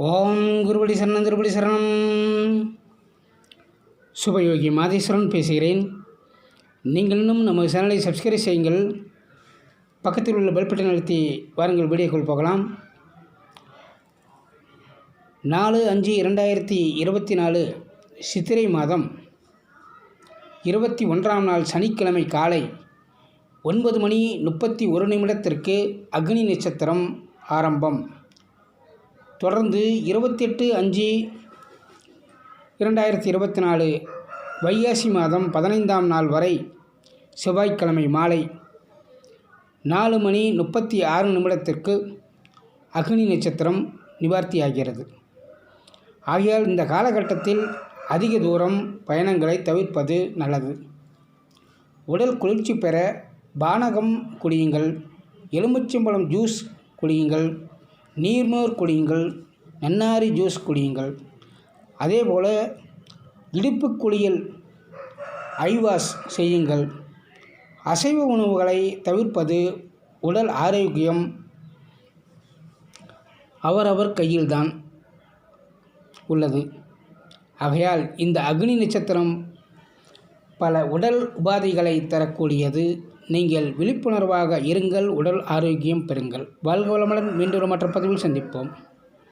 ஓம் குருபடி சரணம் திருபடி சரணம். சுபயோகி மாதேஸ்வரன் பேசுகிறேன். நீங்கள் இன்னும் நம்ம சேனலை சப்ஸ்கிரைப் செய்யுங்கள். பக்கத்தில் உள்ள பெல் பட்டன் அழுத்தி வாருங்கள், வீடியோக்குள் போகலாம். 4/5/2024 சித்திரை மாதம் 21ஆம் நாள் சனிக்கிழமை காலை 9:31 அக்னி நட்சத்திரம் ஆரம்பம். தொடர்ந்து 28/5/2024 வைகாசி மாதம் 15ஆம் நாள் வரை செவ்வாய்க்கிழமை மாலை 4:36 அக்னி நட்சத்திரம் நிவர்த்தியாகிறது. ஆகையால் இந்த காலகட்டத்தில் அதிக தூரம் பயணங்களை தவிர்ப்பது நல்லது. உடல் குளிர்ச்சி பெற பானகம் குடியுங்கள், எலுமிச்சம்பழம் ஜூஸ் குடியுங்கள், நீர்மோர் குடியுங்கள், நன்னாரி ஜூஸ் குடியுங்கள். அதேபோல் இடுப்பு குளியல் ஐவாஷ் செய்யுங்கள். அசைவ உணவுகளை தவிர்ப்பது உடல் ஆரோக்கியம் அவரவர் கையில்தான் உள்ளது. ஆகையால் இந்த அக்னி நட்சத்திரம் பல உடல் உபாதைகளை தரக்கூடியது. நீங்கள் விழிப்புணர்வாக இருங்கள், உடல் ஆரோக்கியம் பெறுங்கள். வாழ்க வளமுடன். மீண்டும் மற்ற பதிவில் சந்திப்போம்.